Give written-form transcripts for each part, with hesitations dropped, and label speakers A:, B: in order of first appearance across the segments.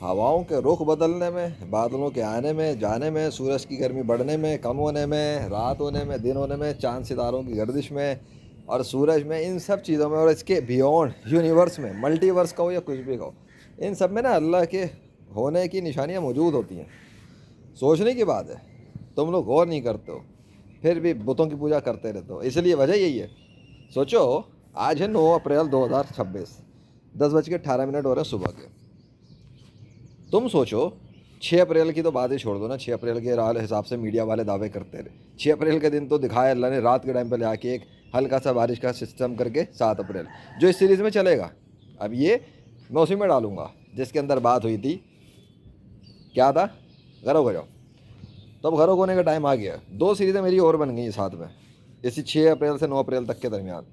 A: ہواؤں کے رخ بدلنے میں، بادلوں کے آنے میں جانے میں، سورج کی گرمی بڑھنے میں کم ہونے میں، رات ہونے میں دن ہونے میں، چاند ستاروں کی گردش میں اور سورج میں، ان سب چیزوں میں اور اس کے بیونڈ یونیورس میں، ملٹی ورس کہو یا کچھ بھی کہو، ان سب میں نا اللہ کے ہونے کی نشانیاں موجود ہوتی ہیں۔ سوچنے کی بات ہے، تم لوگ غور نہیں کرتے ہو، پھر بھی بتوں کی پوجا کرتے رہتے ہو۔ اس لیے وجہ یہی ہے، سوچو آج ہے 9 اپریل 2026، 10:18 ہو رہے ہیں صبح کے۔ تم سوچو 6 اپریل کی تو بات ہی چھوڑ دو نا، 6 اپریل کے حساب سے میڈیا والے دعوے کرتے رہے۔ 6 اپریل کے دن تو دکھایا اللہ نے رات کے ٹائم پہ لے آ کے ایک ہلکا سا بارش کا سسٹم کر کے 7 اپریل، جو اس سیریز میں چلے گا۔ اب یہ میں اسی میں ڈالوں گا جس کے اندر بات ہوئی تھی، کیا تھا؟ غرق ہو جاؤ۔ تو اب غرق ہونے کا ٹائم آ گیا۔ 2 سیریزیں میری اور بن گئی ساتھ میں، اسی 6 اپریل سے 9 اپریل تک کے درمیان۔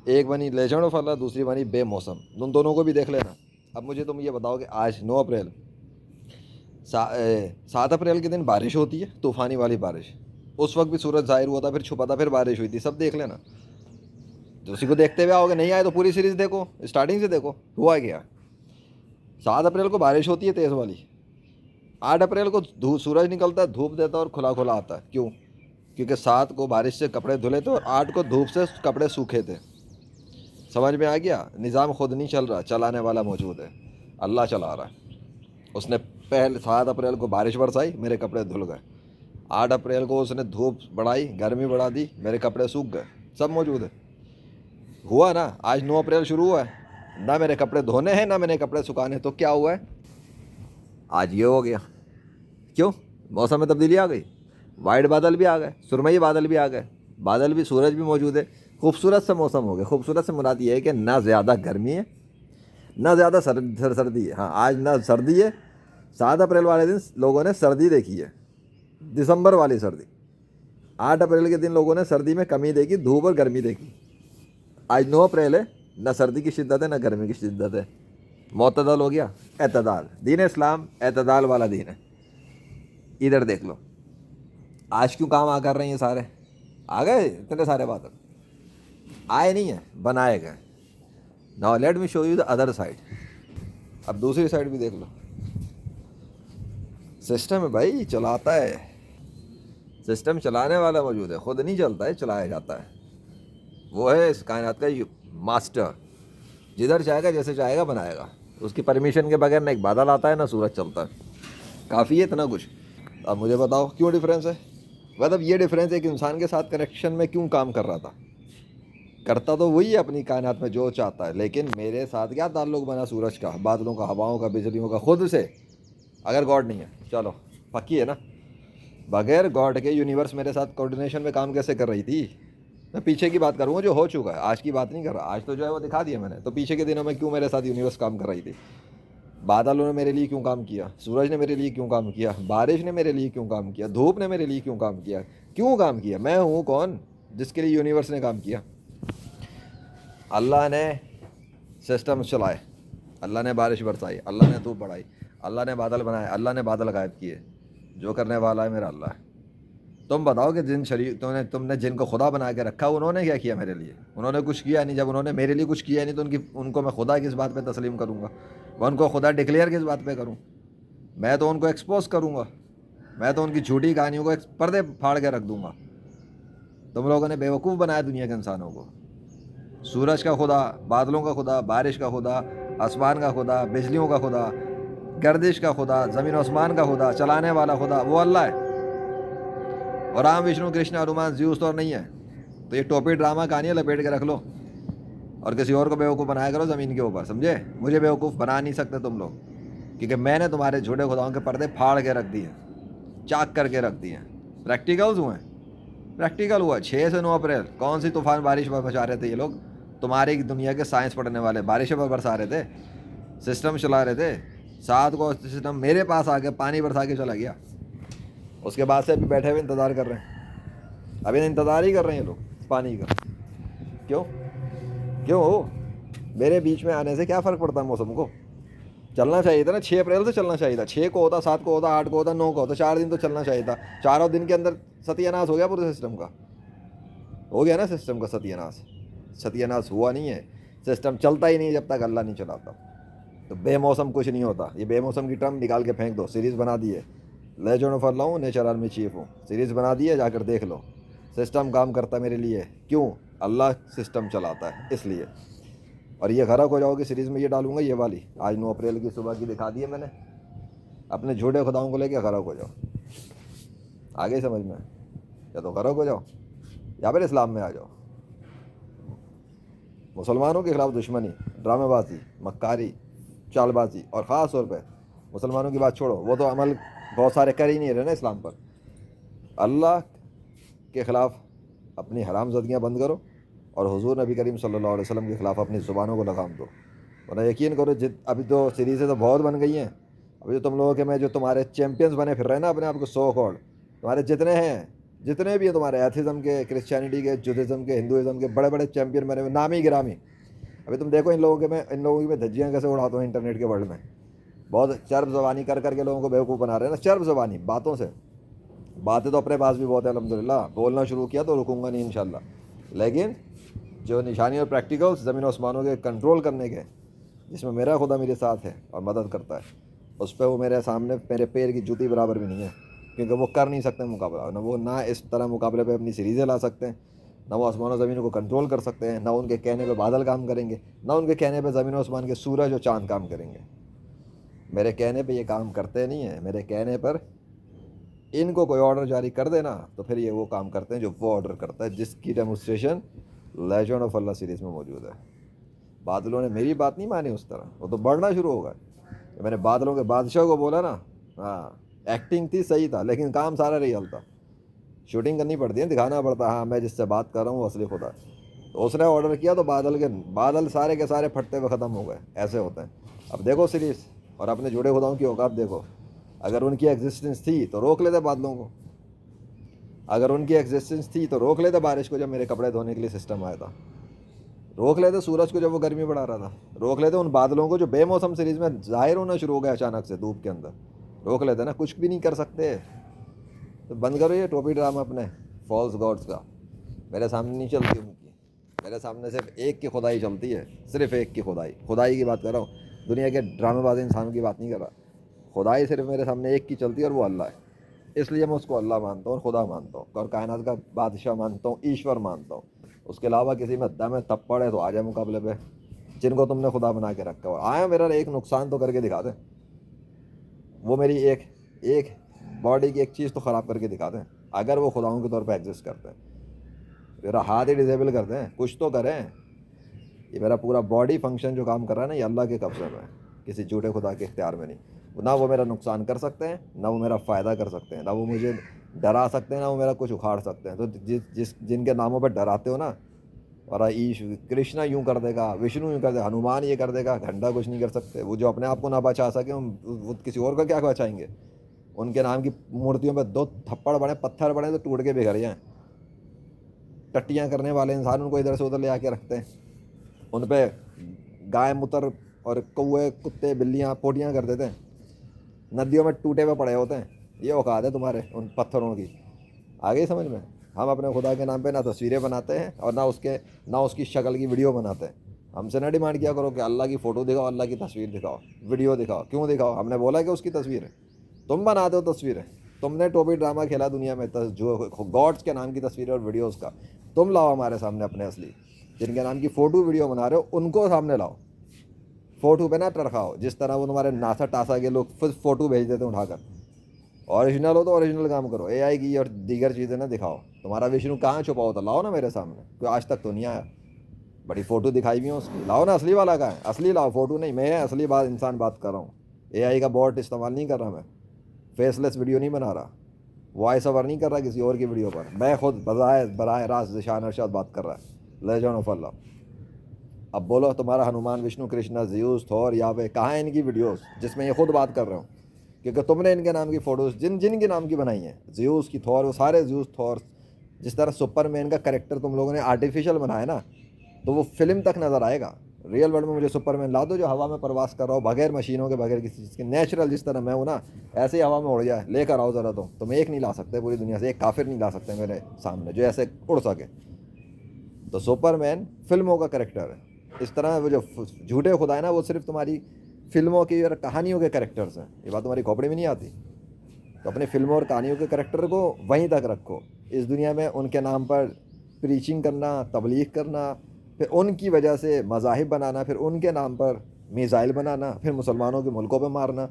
A: ایک بنی لیجنڈ آف اللہ، دوسری بنی بے موسم، ان دونوں کو بھی دیکھ لینا۔ اب مجھے تم یہ بتاؤ کہ آج 9 اپریل، 7 اپریل کے دن بارش ہوتی ہے، طوفانی والی بارش، اس وقت بھی سورج ظاہر ہوا تھا، پھر چھپا تھا، پھر بارش ہوئی تھی، سب دیکھ لینا۔ تو اسی کو دیکھتے ہوئے آؤ گے، نہیں آئے تو پوری سیریز دیکھو، اسٹارٹنگ سے دیکھو ہوا کیا۔ 7 اپریل کو بارش ہوتی ہے تیز والی، 8 اپریل کو سورج نکلتا ہے، دھوپ دیتا ہے اور کھلا کھلا آتا ہے۔ کیوں؟ کیونکہ 7 کو بارش سے کپڑے دھلے تھے اور 8 کو دھوپ سے کپڑے سوکھے تھے۔ سمجھ میں آ گیا؟ نظام خود نہیں چل رہا، چلانے والا موجود ہے، اللہ چلا رہا ہے۔ اس نے پہلے 7 اپریل کو بارش برسائی، میرے کپڑے دھل گئے۔ 8 اپریل کو اس نے دھوپ بڑھائی، گرمی بڑھا دی، میرے کپڑے سوکھ گئے، سب موجود ہے۔ ہوا نا؟ آج 9 اپریل شروع ہوا ہے، نہ میرے کپڑے دھونے ہیں نہ میرے کپڑے سکھانے، تو کیا ہوا ہے؟ آج یہ ہو گیا۔ کیوں؟ موسم میں تبدیلی آ گئی، وائٹ بادل بھی آ گئے، سرمئی بادل بھی آ گئے، بادل بھی، سورج بھی موجود ہے، خوبصورت سا موسم ہو گیا۔ خوبصورت سے مراد یہ ہے کہ نہ زیادہ گرمی ہے نہ زیادہ سردی ہے۔ ہاں آج نہ سردی ہے، 7 اپریل والے دن لوگوں نے سردی دیکھی ہے، دسمبر والی سردی۔ 8 اپریل کے دن لوگوں نے سردی میں کمی دیکھی، دھوپ اور گرمی دیکھی۔ آج 9 اپریل ہے، نہ سردی کی شدت ہے نہ گرمی کی شدت ہے، معتدل ہو گیا، اعتدال۔ دین اسلام اعتدال والا دین ہے۔ ادھر دیکھ لو آج کیوں کام کر رہے ہیں، یہ سارے آ گئے، اتنے سارے باتیں آئے نہیں ہیں، بنائے گئے۔ Now let me show you the other side. اب دوسری سائڈ بھی دیکھ لو، سسٹم ہے بھائی، چلاتا ہے، سسٹم چلانے والا موجود ہے، خود نہیں چلتا ہے، چلایا جاتا ہے۔ وہ ہے اس کائنات کا ماسٹر، جدھر چاہے گا جیسے چاہے گا بنائے گا، اس کی پرمیشن کے بغیر نہ ایک بادل آتا ہے نہ سورج چلتا ہے، کافی ہے اتنا کچھ۔ اب مجھے بتاؤ کیوں ڈفرینس ہے؟ مطلب یہ ڈفرینس ایک انسان کے ساتھ کنیکشن میں کیوں کام کر رہا تھا؟ کرتا تو وہی ہے اپنی کائنات میں جو چاہتا ہے، لیکن میرے ساتھ کیا تعلق بنا سورج کا، بادلوں کا، ہواؤں کا، بجلیوں کا، خود سے؟ اگر گاڈ نہیں ہے، چلو پکی ہے نا، بغیر گاڈ کے یونیورس میرے ساتھ کوآرڈینیشن میں کام کیسے کر رہی تھی؟ میں پیچھے کی بات کروں گا جو ہو چکا ہے، آج کی بات نہیں کر رہا۔ آج تو جو ہے وہ دکھا دیا میں نے، تو پیچھے کے دنوں میں کیوں میرے ساتھ یونیورس کام کر رہی تھی؟ بادلوں نے میرے لیے کیوں کام کیا؟ سورج نے میرے لیے کیوں کام کیا؟ بارش نے میرے لیے کیوں کام کیا؟ دھوپ نے میرے لیے کیوں کام کیا؟ کیوں کام کیا؟ میں ہوں کون جس کے لیے یونیورس نے کام کیا؟ اللہ نے سسٹم چلائے، اللہ نے بارش برسائی، اللہ نے دھوپ بڑھائی، اللہ نے بادل بنائے، اللہ نے بادل غائب کیے۔ جو کرنے والا ہے میرا اللہ ہے۔ تم بتاؤ کہ جن تم نے جن کو خدا بنا کے رکھا، انہوں نے کیا کیا میرے لیے؟ انہوں نے کچھ کیا نہیں۔ جب انہوں نے میرے لیے کچھ کیا نہیں تو ان کو میں خدا کس بات پہ تسلیم کروں گا؟ میں ان کو خدا ڈکلیئر کس بات پہ کروں؟ میں تو ان کو ایکسپوز کروں گا، میں تو ان کی جھوٹی کہانیوں کو پردے پھاڑ کے رکھ دوں گا۔ تم لوگوں نے بیوقوف بنایا دنیا کے انسانوں کو۔ سورج کا خدا، بادلوں کا خدا، بارش کا خدا، آسمان کا خدا، بجلیوں کا خدا، گردش کا خدا، زمین و آسمان کا خدا، چلانے والا خدا وہ اللہ ہے۔ اور رام، وشنو، کرشن، ہنومان، زیوس تو اور نہیں ہے۔ تو یہ ٹوپی ڈرامہ کہانی لپیٹ کے رکھ لو اور کسی اور کو بیوقوف بنایا کرو زمین کے اوپر، سمجھے؟ مجھے بیوقوف بنا نہیں سکتے تم لوگ، کیونکہ میں نے تمہارے جھوٹے خداؤں کے پردے پھاڑ کے رکھ دیے، چاک کر کے رکھ دیے۔ پریکٹیکلز ہوئے ہیں، پریکٹیکل ہوا۔ 6 سے 9 اپریل کون سی طوفان بارش پر بچا رہے تھے یہ لوگ؟ تمہاری دنیا کے سائنس پڑھنے والے بارشیں پر برسا رہے تھے، سسٹم چلا رہے تھے۔ 7 کو سسٹم میرے پاس آ کے پانی برسا کے چلا گیا، اس کے بعد سے ابھی بیٹھے ہوئے انتظار کر رہے ہیں، ابھی انتظار ہی کر رہے ہیں لوگ پانی کا۔ کیوں ہو؟ میرے بیچ میں آنے سے کیا فرق پڑتا ہے موسم کو؟ چلنا چاہیے تھا نا، 6 اپریل سے چلنا چاہیے تھا، 6 کو ہوتا، 7 کو ہوتا، 8 کو ہوتا، 9 کو ہوتا، 4 دن تو چلنا چاہیے تھا۔ چاروں دن کے اندر ستیہ ناش ہو گیا پورے سسٹم کا، ہو گیا نا سسٹم کا ستیہ ناش۔ ستیہ ناش ہوا نہیں ہے، سسٹم چلتا ہی نہیں جب تک اللہ نہیں چلاتا۔ تو بے موسم کچھ نہیں ہوتا. یہ بے موسم کی ٹرم نکال کے پھینک دو. سیریز بنا دی ہے, لیجنڈ آف اللہ ہوں, نیچر آرمی چیف ہوں, سیریز بنا دی ہے, جا کر دیکھ لو. سسٹم کام کرتا ہے میرے لیے. کیوں؟ اللہ سسٹم چلاتا ہے اس لیے. اور یہ غرق ہو جاؤ کہ سیریز میں یہ ڈالوں گا, یہ والی آج 9 اپریل کی صبح کی دکھا دی ہے میں نے. اپنے جھوٹے خداؤں کو لے کے غرق ہو جاؤ. آگے سمجھ میں, یا تو غرق ہو جاؤ یا پھر اسلام میں آ جاؤ. مسلمانوں کے خلاف دشمنی, ڈرامے بازی, مکاری, چال بازی, اور خاص طور پہ مسلمانوں کی بات چھوڑو, وہ تو عمل بہت سارے کر ہی نہیں رہے نا اسلام پر. اللہ کے خلاف اپنی حرام زدگیاں بند کرو, اور حضور نبی کریم صلی اللہ علیہ وسلم کے خلاف اپنی زبانوں کو لگام دو. ورنہ یقین کرو, ابھی تو سیریزیں تو بہت بن گئی ہیں. ابھی جو تم لوگوں کے میں جو تمہارے چیمپئنز بنے پھر رہے ہیں نا اپنے آپ کو, سو کالڈ تمہارے جتنے ہیں, جتنے بھی ہیں تمہارے ایتھزم کے, کرسچینٹی کے, جودھزم کے, ہندوازم کے بڑے بڑے چیمپئن بنے ہوئے, نامی گرامی. ابھی تم دیکھو ان لوگوں کی میں دھجیاں کیسے اڑاتا ہوں انٹرنیٹ کے ورلڈ میں. بہت چرب زبانی کر کے لوگوں کو بیوقوف بنا رہے ہیں نا, چرب زبانی باتوں سے. باتیں تو اپنے پاس بھی بہت ہے الحمدللہ, بولنا شروع کیا تو رکوں گا نہیں انشاءاللہ. لیکن جو نشانی اور پریکٹیکلس زمین و آسمانوں کے کنٹرول کرنے کے, جس میں میرا خدا میرے ساتھ ہے اور مدد کرتا ہے, اس پہ وہ میرے سامنے میرے پیر کی جوتی برابر بھی نہیں ہے. کیونکہ وہ کر نہیں سکتے مقابلہ, نہ اس طرح مقابلے پہ اپنی سیریزیں لا سکتے ہیں, نہ وہ آسمان و زمین کو کنٹرول کر سکتے ہیں, نہ ان کے کہنے پہ بادل کام کریں گے, نہ ان کے کہنے پہ زمین و آسمان کے سورج اور چاند کام کریں گے. میرے کہنے پہ یہ کام کرتے نہیں ہیں. میرے کہنے پر ان کو کوئی آرڈر جاری کر دینا تو پھر یہ وہ کام کرتے ہیں جو وہ آرڈر کرتا ہے, جس کی demonstration legend of Allah series میں موجود ہے. بادلوں نے میری بات نہیں مانی اس طرح, وہ تو بڑھنا شروع ہوگا. میں نے بادلوں کے بادشاہ کو بولا نا, ہاں ایکٹنگ تھی, صحیح تھا, لیکن کام سارا ریئل تھا. شوٹنگ کرنی پڑتی ہے, دکھانا پڑتا ہے, ہاں میں جس سے بات کر رہا ہوں وہ اصلی خدا ہے. تو اس نے آرڈر کیا تو بادل سارے کے سارے پھٹتے ہوئے ختم ہو گئے. ایسے ہوتے ہیں. اب دیکھو سیریز, اور اپنے جڑے خداؤں کی اوقات دیکھو. اگر ان کی ایگزسٹنس تھی تو روک لیتے بادلوں کو. اگر ان کی ایگزسٹنس تھی تو روک لیتے بارش کو, جب میرے کپڑے دھونے کے لیے سسٹم آیا تھا. روک لیتے سورج کو جب وہ گرمی بڑھا رہا تھا. روک لیتے ان بادلوں کو جو بے موسم سیریز میں ظاہر ہونا شروع ہو گیا اچانک سے دھوپ کے اندر. روک لیتے نا, کچھ بھی نہیں کر سکتے. تو بند کرو یہ ٹوپی ڈرامہ اپنے فالس گاڈس کا. میرے سامنے نہیں چلتی ان کی, میرے سامنے صرف ایک کی خدائی چلتی ہے, صرف ایک کی خدائی کی بات کر رہا ہوں. دنیا کے ڈرامے باز انسانوں کی بات نہیں کر رہا. خدائی صرف میرے سامنے ایک کی چلتی ہے, اور وہ اللہ ہے. اس لیے میں اس کو اللہ مانتا ہوں, اور خدا مانتا ہوں, اور کائنات کا بادشاہ مانتا ہوں, ایشور مانتا ہوں. اس کے علاوہ کسی میں دم ہے تھپڑ ہے تو آ جائے مقابلے پہ, جن کو تم نے خدا بنا کے رکھا ہو. آیا میرا ایک نقصان تو کر کے دکھا دیں, وہ میری ایک باڈی کی ایک چیز تو خراب کر کے دکھا دیں. اگر وہ خداؤں کے طور پہ ایگزسٹ کرتے ہیں, میرا ہاتھ ہی ڈیزیبل کر دیں, کچھ تو کریں. یہ میرا پورا باڈی فنکشن جو کام کر رہا ہے نا, یہ اللہ کے قبضے میں ہے, کسی جھوٹے خدا کے اختیار میں نہیں. نہ وہ میرا نقصان کر سکتے ہیں, نہ وہ میرا فائدہ کر سکتے ہیں, نہ وہ مجھے ڈرا سکتے ہیں, نہ وہ میرا کچھ اکھاڑ سکتے ہیں. تو جن کے ناموں پہ ڈراتے ہو نا, اور کرشنا یوں کر دے گا, وشنو یوں کر دے گا, ہنومان یہ کر دے گا, گھنٹا کچھ نہیں کر سکتے. وہ جو اپنے آپ کو نہ بچا سکے, وہ کسی اور کا کیا بچائیں گے. ان کے نام کی مورتیوں پہ 2 تھپڑ پڑے, پتھر پڑے تو ٹوٹ کے بگڑ جائیں. ٹٹیاں کرنے والے انسان ان کو ادھر سے ادھر لے آ کے رکھتے ہیں. ان پہ گائے متر اور کوے, کتے, بلیاں, پوٹیاں کر دیتے ہیں. ندیوں میں ٹوٹے ہوئے پڑے ہوتے ہیں. یہ اوقات ہے تمہارے ان پتھروں کی. آگے سمجھ میں. ہم اپنے خدا کے نام پہ نہ تصویریں بناتے ہیں, اور نہ اس کی شکل کی ویڈیو بناتے ہیں. ہم سے نہ ڈیمانڈ کیا کرو کہ اللہ کی فوٹو دکھاؤ, اللہ کی تصویر دکھاؤ, ویڈیو دکھاؤ. کیوں دکھاؤ؟ ہم نے بولا کہ اس کی تصویر ہے. تم بناتے ہو تصویریں. تم نے ٹوپی ڈرامہ کھیلا دنیا میں, جو گاڈس کے نام کی تصویریں اور ویڈیوز کا. تم لاؤ ہمارے سامنے اپنے اصلی, جن کے نام کی فوٹو ویڈیو بنا رہے ہو ان کو سامنے لاؤ. فوٹو پہ نہ ٹرکھاؤ, جس طرح وہ تمہارے ناسا ٹاسا کے لوگ فوٹو بھیج دیتے ہیں اٹھا کر. اوریجنل ہو تو اوریجنل کام کرو, اے آئی کی اور دیگر چیزیں نہ دکھاؤ. تمہارا وشنو کہاں چھپا ہوتا, لاؤ نا میرے سامنے. کوئی آج تک تو نہیں آیا. بڑی فوٹو دکھائی ہوئی ہیں اس کی, لاؤ نا اصلی والا کا ہے. اصلی لاؤ, فوٹو نہیں. میں اصلی انسان بات کر رہا ہوں. اے آئی کا بوٹ استعمال نہیں کر رہا میں. فیس لیس ویڈیو نہیں بنا رہا, وائس اوور نہیں کر رہا کسی اور کی ویڈیو پر. میں خود براہ راست ذیشان ارشاد بات کر رہا ہے, لیجنڈ آف اللہ. اب بولو تمہارا ہنومان, وشنو, کرشنا, زیوس, تھور, یاوے کہاں ہیں ان کی ویڈیوز جس میں یہ خود بات کر رہے ہوں. کیونکہ تم نے ان کے نام کی فوٹوز جن کے نام کی بنائی ہیں, زیوس کی, تھور, وہ سارے زیوس, تھور. جس طرح سپر مین کا کریکٹر تم لوگوں نے آرٹیفیشیل بنایا نا, تو وہ فلم تک نظر آئے گا. ریئل ورلڈ میں مجھے سپر مین لا دو جو ہوا میں پرواز کر رہا ہو, بغیر مشینوں کے, بغیر کسی چیز کے, نیچرل جس طرح میں ہوں نا, ایسے ہی ہوا میں اڑ جائے. لے کر آؤ ذرا. تم ایک نہیں لا سکتے پوری دنیا سے, ایک کافر نہیں لا سکتے میرے سامنے جو ایسے اڑ سکے. تو سپر مین فلموں کا کریکٹر ہے. اس طرح وہ جو جھوٹے خدا ہے نا, وہ صرف تمہاری فلموں کی اور کہانیوں کے کریکٹرز ہیں. یہ بات تمہاری کھوپڑی میں نہیں آتی؟ تو اپنے فلموں اور کہانیوں کے کریکٹر کو وہیں تک رکھو. اس دنیا میں ان کے نام پر پریچنگ کرنا، تبلیغ کرنا، پھر ان کی وجہ سے مذاہب بنانا، پھر ان کے نام پر میزائل بنانا، پھر مسلمانوں کے ملکوں پہ مارنا،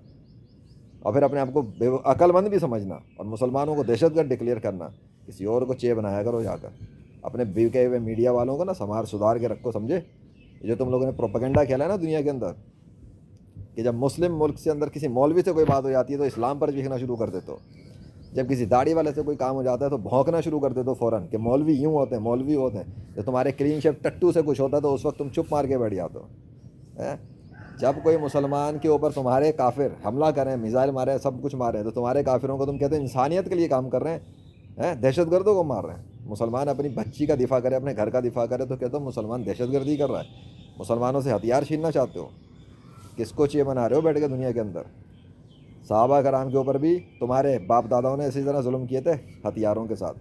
A: اور پھر اپنے آپ کو عقل مند بھی سمجھنا اور مسلمانوں کو دہشت گرد ڈکلیئر کرنا. کسی اور کو چے بنایا کرو جا کر. اپنے بیوکے ہوئے میڈیا والوں کو نا سدھار کے رکھو، سمجھے؟ یہ جو تم لوگوں نے پروپیگنڈا کھیلا ہے نا دنیا کے اندر، کہ جب مسلم ملک سے اندر کسی مولوی سے کوئی بات ہو جاتی ہے تو اسلام پر چیخنا شروع کر دیتے ہو. جب کسی داڑھی والے سے کوئی کام ہو جاتا ہے تو بھونکنا شروع کر دیتے ہو فوراً کہ مولوی یوں ہوتے ہیں، مولوی ہوتے ہیں. جب تمہارے کلین شیپ ٹٹو سے کچھ ہوتا ہے تو اس وقت تم چپ مار کے بیٹھ جاتے ہو. جب کوئی مسلمان کے اوپر تمہارے کافر حملہ کریں، میزائل ماریں، سب کچھ ماریں، تو تمہارے کافروں کو تم کہتے ہیں انسانیت کے لیے کام کر رہے ہیں، دہشت گردوں کو مار رہے ہیں. مسلمان اپنی بچی کا دفاع کرے، اپنے گھر کا دفاع کرے تو کہتے ہو مسلمان دہشت گردی کر رہا ہے. مسلمانوں سے ہتھیار چھیننا چاہتے ہو. کس کو چیئر بنا رہے ہو بیٹھ کے دنیا کے اندر؟ صحابہ کرام کے اوپر بھی تمہارے باپ داداؤں نے اسی طرح ظلم کیے تھے، ہتھیاروں کے ساتھ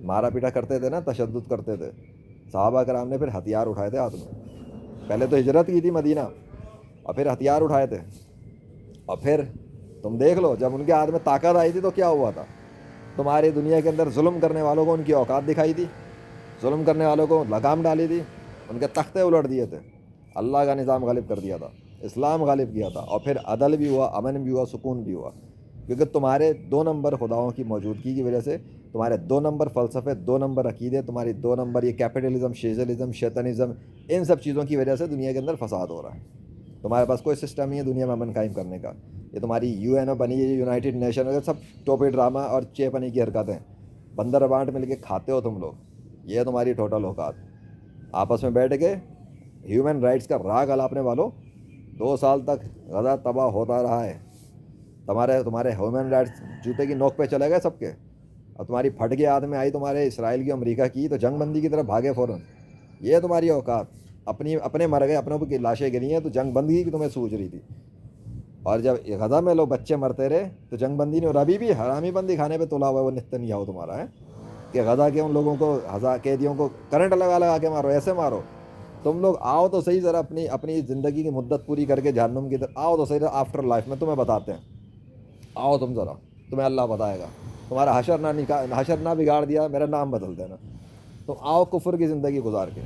A: مارا پیٹا کرتے تھے نا، تشدد کرتے تھے. صحابہ کرام نے پھر ہتھیار اٹھائے تھے ہاتھ میں. پہلے تو ہجرت کی تھی مدینہ، اور پھر ہتھیار اٹھائے تھے. اور پھر تم دیکھ لو جب ان کے ہاتھ میں طاقت آئی تھی تو کیا ہوا تھا. تمہاری دنیا کے اندر ظلم کرنے والوں کو ان کی اوقات دکھائی تھی، ظلم کرنے والوں کو لگام ڈالی تھی، ان کے تختے الٹ دیے تھے. اللہ کا نظام غالب کر دیا تھا، اسلام غالب کیا تھا، اور پھر عدل بھی ہوا، امن بھی ہوا، سکون بھی ہوا. کیونکہ تمہارے 2 نمبر خداؤں کی موجودگی کی وجہ سے، تمہارے 2 نمبر فلسفے، 2 نمبر عقیدے، تمہاری 2 نمبر یہ کیپٹلزم، شیزلزم، شیطنزم، ان سب چیزوں کی وجہ سے دنیا کے اندر فساد ہو رہا ہے. تمہارے پاس کوئی سسٹم نہیں ہے دنیا میں امن قائم کرنے کا. یہ تمہاری UN بنی ہے، یونائٹڈ نیشن وغیرہ، سب ٹوپی ڈرامہ اور چیپنی کی حرکتیں. بندر بانٹ مل کے کھاتے ہو تم لوگ. یہ ہے تمہاری ٹوٹل اوقات. آپس میں بیٹھ کے ہیومن رائٹس کا راگ الاپنے والوں. 2 سال تک غزہ تباہ ہوتا رہا ہے. تمہارے ہیومن رائٹس جوتے کی نوک پہ چلے گئے سب کے. اور تمہاری پھٹ کے ہاتھ میں آئی تمہارے اسرائیل کی، امریکہ کی، تو جنگ بندی کی طرف بھاگے فوراً. یہ ہے تمہاری اوقات. اپنے مر گئے، اپنوں کی لاشیں گری ہیں تو جنگ بندی کی تمہیں سوچ رہی تھی. اور جب غزہ میں لوگ بچے مرتے رہے تو جنگ بندی نے، اور ابھی بھی حرامی بندی کھانے پہ تولا ہوا ہے وہ نتنیاہو تمہارا ہے کہ غزہ کے ان لوگوں کو، قیدیوں کو کرنٹ لگا کے مارو، ایسے مارو. تم لوگ آؤ تو صحیح ذرا اپنی زندگی کی مدت پوری کر کے جہنم کی طرف آؤ تو صحیح. آفٹر لائف میں تمہیں بتاتے ہیں، آؤ تم ذرا، تمہیں اللہ بتائے گا. تمہارا حشر نہ بگاڑ دیا، میرا نام بدل دینا. تم آؤ کفر کی زندگی گزار کے،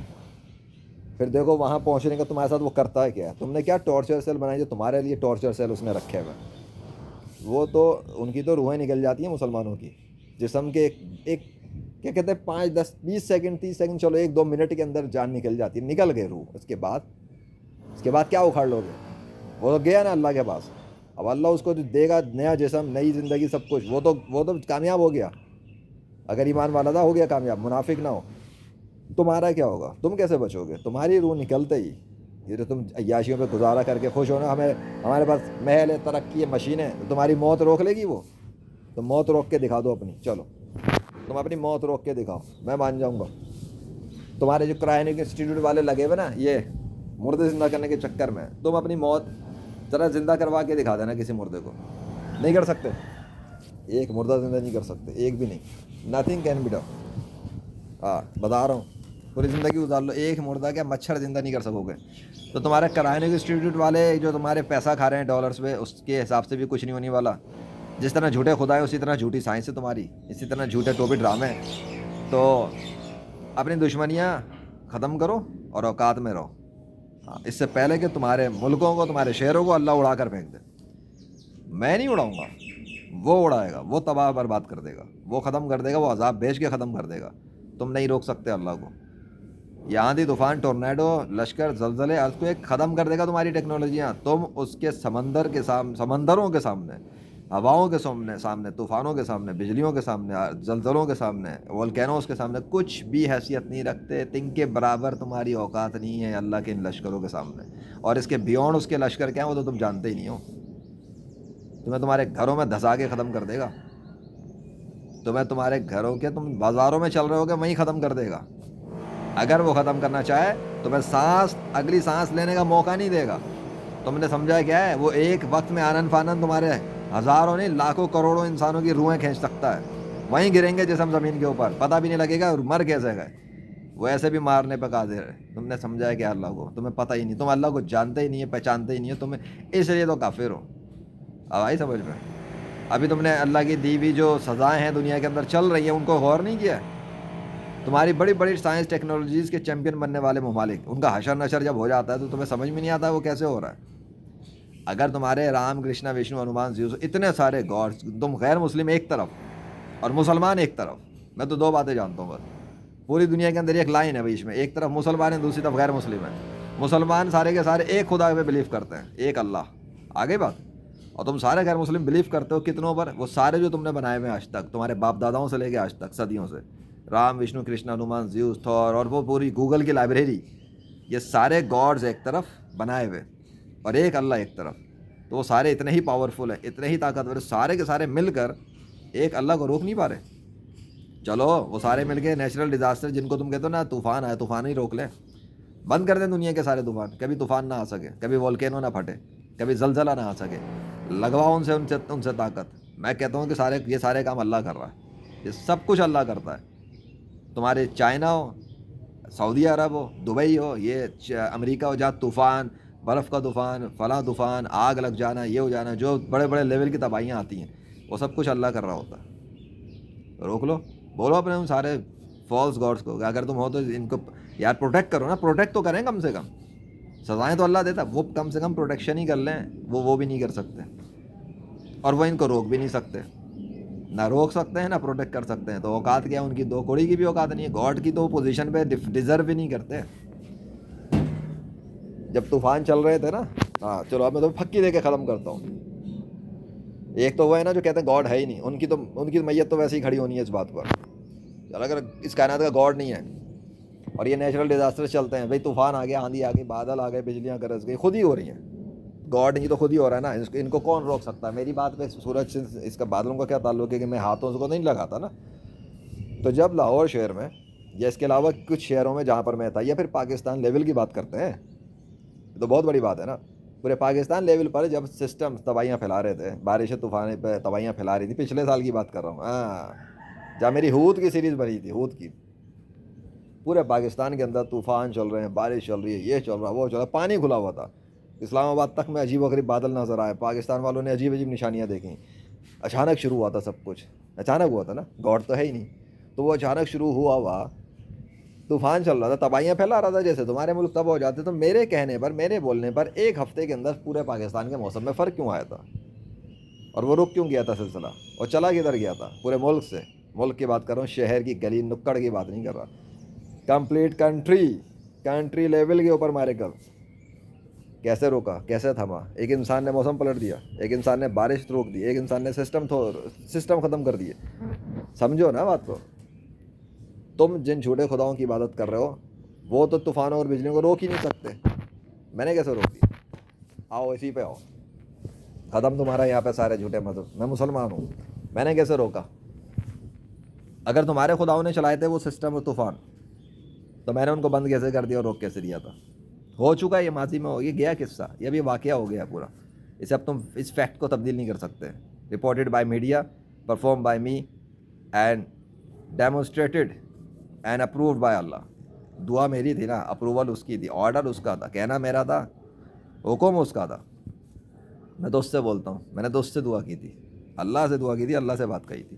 A: پھر دیکھو وہاں پہنچنے کا تمہارے ساتھ وہ کرتا ہے کیا. تم نے کیا ٹارچر سیل بنائی جو تمہارے لیے ٹارچر سیل اس نے رکھے ہوئے. وہ تو ان کی تو روحیں نکل جاتی ہیں مسلمانوں کی. جسم کے ایک کیا کہتے ہیں 5 10 20 سیکنڈ 30 سیکنڈ، چلو 1 2 منٹ کے اندر جان نکل جاتی ہے، نکل گئے روح. اس کے بعد کیا اکھاڑ لو گے؟ وہ تو گیا نا اللہ کے پاس. اب اللہ اس کو جو دے گا نیا جسم، نئی زندگی، سب کچھ، وہ تو کامیاب ہو گیا. اگر ایمان والا تھا ہو گیا کامیاب، منافق نہ ہو. تمہارا کیا ہوگا؟ تم کیسے بچو گے؟ تمہاری روح نکلتے ہی یہ جو تم عیاشیوں پہ گزارا کر کے خوش ہونا، ہمارے پاس محل ہے، ترقی ہے، مشینیں، تو تمہاری موت روک لے گی وہ؟ تم موت روک کے دکھا دو اپنی. چلو تم اپنی موت روک کے دکھاؤ، میں مان جاؤں گا. تمہارے جو کرائنک انسٹیٹیوٹ والے لگے ہوئے نا یہ مردے زندہ کرنے کے چکر میں، تم اپنی موت ذرا زندہ کروا کے دکھا دینا کسی مردے کو. نہیں کر سکتے. ایک مردہ زندہ نہیں کر سکتے، ایک بھی نہیں. Nothing can be done. بتا رہا ہوں، پوری زندگی گزار لو، ایک مردہ کیا مچھر زندہ نہیں کر سکو گے. تو تمہارے کرائنک انسٹیٹیوٹ والے جو تمہارے پیسہ کھا رہے ہیں ڈالرز پہ، اس کے حساب سے بھی کچھ نہیں ہونے والا. جس طرح جھوٹے خدا ہے اسی طرح جھوٹی سائنس ہے تمہاری، اسی طرح جھوٹے ٹوپی ڈرامے. تو اپنی دشمنیاں ختم کرو اور اوقات میں رہو، اس سے پہلے کہ تمہارے ملکوں کو، تمہارے شہروں کو اللہ اڑا کر پھینک دے. میں نہیں اڑاؤں گا، وہ اڑائے گا، وہ تباہ برباد کر دے گا، وہ ختم کر دے گا، وہ عذاب بھیج کے ختم کر دے گا. تم نہیں روک سکتے اللہ کو. یہ آندھی طوفان، ٹورنیڈو، لشکر، زلزلے، ارتھکویک ختم کر دے گا تمہاری ٹیکنالوجیاں. تم اس کے سمندروں کے سامنے، ہواؤں کے سامنے، طوفانوں کے سامنے، بجلیوں کے سامنے، زلزلوں کے سامنے، والکینوز کے سامنے کچھ بھی حیثیت نہیں رکھتے. تن کے برابر تمہاری اوقات نہیں ہے اللہ کے ان لشکروں کے سامنے. اور اس کے بیونڈ اس کے لشکر کیا ہیں وہ تو تم جانتے ہی نہیں ہو. تمہیں تمہارے گھروں میں دھسا کے ختم کر دے گا. تمہارے گھروں کے، تم بازاروں میں چل رہے ہو گے وہیں ختم کر دے گا. اگر وہ ختم کرنا چاہے تو میں اگلی سانس لینے کا موقع نہیں دے گا. تم نے سمجھا کیا ہے؟ وہ ایک وقت میں آنن فانن تمہارے ہزاروں نہیں لاکھوں کروڑوں انسانوں کی روحیں کھینچ سکتا ہے. وہیں گریں گے جسم زمین کے اوپر، پتہ بھی نہیں لگے گا مر کیسے گئے. وہ ایسے بھی مارنے پہ قادر ہے. تم نے سمجھا ہے کہ اللہ کو تمہیں پتہ ہی نہیں, تم اللہ کو جانتے ہی نہیں ہے, پہچانتے ہی نہیں ہے تمہیں, اس لیے تو کافر ہو. اب آئی سمجھ میں؟ ابھی تم نے اللہ کی دی ہوئی جو سزائیں ہیں دنیا کے اندر چل رہی ہیں ان کو غور نہیں کیا. تمہاری بڑی بڑی سائنس ٹیکنالوجیز کے چیمپئن بننے والے ممالک, ان کا حشر نشر جب ہو جاتا ہے تو تمہیں سمجھ میں نہیں آتا وہ کیسے ہو رہا ہے. اگر تمہارے رام کرشنا وشنو ہنومان زیوس اتنے سارے گاڈس, تم غیر مسلم ایک طرف اور مسلمان ایک طرف, میں تو دو باتیں جانتا ہوں بس پوری دنیا کے اندر, ایک لائن ہے بیچ میں, ایک طرف مسلمان ہیں دوسری طرف غیر مسلم ہیں. مسلمان سارے کے سارے ایک خدا پہ بلیو کرتے ہیں, ایک اللہ, آگے بات. اور تم سارے غیر مسلم بلیو کرتے ہو کتنوں پر؟ وہ سارے جو تم نے بنائے ہوئے آج تک, تمہارے باپ داداؤں سے لے کے آج تک, صدیوں سے, رام وشنو کرشنا ہنومان زیوس تھور اور وہ پوری گوگل کی لائبریری, یہ سارے گاڈز ایک طرف بنائے ہوئے اور ایک اللہ ایک طرف. تو وہ سارے اتنے ہی پاورفل ہیں, اتنے ہی طاقتور, سارے کے سارے مل کر ایک اللہ کو روک نہیں پا رہے. چلو وہ سارے مل کے نیچرل ڈیزاسٹر جن کو تم کہتے ہو نا طوفان آئے, طوفان ہی روک لیں, بند کر دیں دنیا کے سارے طوفان, کبھی طوفان نہ آ سکے, کبھی والکینو نہ پھٹے, کبھی زلزلہ نہ آ سکے, لگواؤ ان سے طاقت. میں کہتا ہوں کہ یہ سارے کام اللہ کر رہا ہے, یہ سب کچھ اللہ کرتا ہے. تمہارے چائنا ہو, سعودی عرب ہو, دبئی ہو, یہ امریکہ ہو, جہاں طوفان, برف کا طوفان, فلاں طوفان, آگ لگ جانا, یہ ہو جانا, جو بڑے بڑے لیول کی تباہیاں آتی ہیں وہ سب کچھ اللہ کر رہا ہوتا ہے. روک لو, بولو اپنے ان سارے فالس گاڈس کو کہ اگر تم ہو تو ان کو یار پروٹیکٹ کرو نا, پروٹیکٹ تو کریں کم سے کم. سزائیں تو اللہ دیتا, وہ کم سے کم پروٹیکشن ہی کر لیں. وہ بھی نہیں کر سکتے, اور وہ ان کو روک بھی نہیں سکتے, نہ روک سکتے ہیں نہ پروٹیکٹ کر سکتے ہیں. تو اوقات کیا ان کی, دو کوڑی کی بھی اوقات نہیں ہے. گاڈ کی تو پوزیشن پہ ڈیزرو بھی نہیں کرتے. جب طوفان چل رہے تھے نا, ہاں چلو اب میں تو پھکی دے کے ختم کرتا ہوں. ایک تو وہ ہے نا جو کہتے ہیں گاڈ ہے ہی نہیں, ان کی میت تو ویسے ہی کھڑی ہونی ہے اس بات پر. چل اگر اس کائنات کا گاڈ نہیں ہے اور یہ نیچرل ڈیزاسٹر چلتے ہیں, بھائی طوفان آ گیا, آندھی آ گئی, بادل آ گئے, بجلیاں گرج گئی, خود ہی ہو رہی ہیں. گاڈ نہیں تو خود ہی ہو رہا ہے نا, ان کو کون روک سکتا ہے؟ میری بات پہ سورج سے اس کا بادلوں کا کیا تعلق ہے کہ میں ہاتھوں سے کو نہیں لگاتا نا. تو جب لاہور شہر میں یا اس کے علاوہ کچھ شہروں میں جہاں پر میں تھا, یا پھر پاکستان لیول کی بات کرتے ہیں, تو بہت بڑی بات ہے نا. پورے پاکستان لیول پر جب سسٹم تباہیاں پھیلا رہے تھے, بارش طوفان پہ تباہیاں پھیلا رہی تھی, پچھلے سال کی بات کر رہا ہوں, ہاں جہاں میری ہود کی سیریز بنی تھی, ہود کی, پورے پاکستان کے اندر طوفان چل رہے ہیں, بارش چل رہی ہے, یہ چل رہا, وہ چل رہا, پانی کھلا ہوا تھا. اسلام آباد تک میں عجیب و غریب بادل نظر آئے, پاکستان والوں نے عجیب عجیب نشانیاں دیکھیں. اچانک شروع ہوا تھا سب کچھ, اچانک ہوا تھا نا, گاڈ تو ہے ہی نہیں. تو وہ اچانک شروع ہوا طوفان چل رہا تھا, تباہیاں پھیلا رہا تھا, جیسے تمہارے ملک تباہ ہو جاتے. تو میرے کہنے پر, میرے بولنے پر, ایک ہفتے کے اندر پورے پاکستان کے موسم میں فرق کیوں آیا تھا, اور وہ رک کیوں گیا تھا سلسلہ, اور چلا کدھر گیا تھا پورے ملک سے. ملک کی بات کر رہا ہوں, شہر کی گلی نکڑ کی بات نہیں کر رہا. کمپلیٹ کنٹری لیول کے اوپر مارے کب, کیسے روکا, کیسے تھما؟ ایک انسان نے موسم پلٹ دیا, ایک انسان نے بارش روک دی, ایک انسان نے سسٹم ختم کر دیے. سمجھو نا بات کو. تم جن جھوٹے خداؤں کی عبادت کر رہے ہو وہ تو طوفانوں اور بجلیوں کو روک ہی نہیں سکتے. میں نے کیسے روک دی؟ آؤ اسی پہ آؤ, ختم تمہارا یہاں پہ سارے جھوٹے مذہب. میں مسلمان ہوں, میں نے کیسے روکا؟ اگر تمہارے خداؤں نے چلائے تھے وہ سسٹم اور طوفان, تو میں نے ان کو بند کیسے کر دیا اور روک کیسے دیا تھا؟ ہو چکا ہے, یہ ماضی میں ہو, یہ گیا قصہ, یہ ابھی واقعہ ہو گیا پورا. اسے اب تم اس فیکٹ کو تبدیل نہیں کر سکتے. Reported by media, perform by me, and demonstrated and approved by Allah. دعا میری تھی نا, اپروول اس کی تھی, آرڈر اس کا تھا, کہنا میرا تھا, حکم اس کا تھا. میں تو اس سے بولتا ہوں, میں نے تو اس سے دعا کی تھی, اللہ سے دعا کی تھی, اللہ سے بات کہی تھی.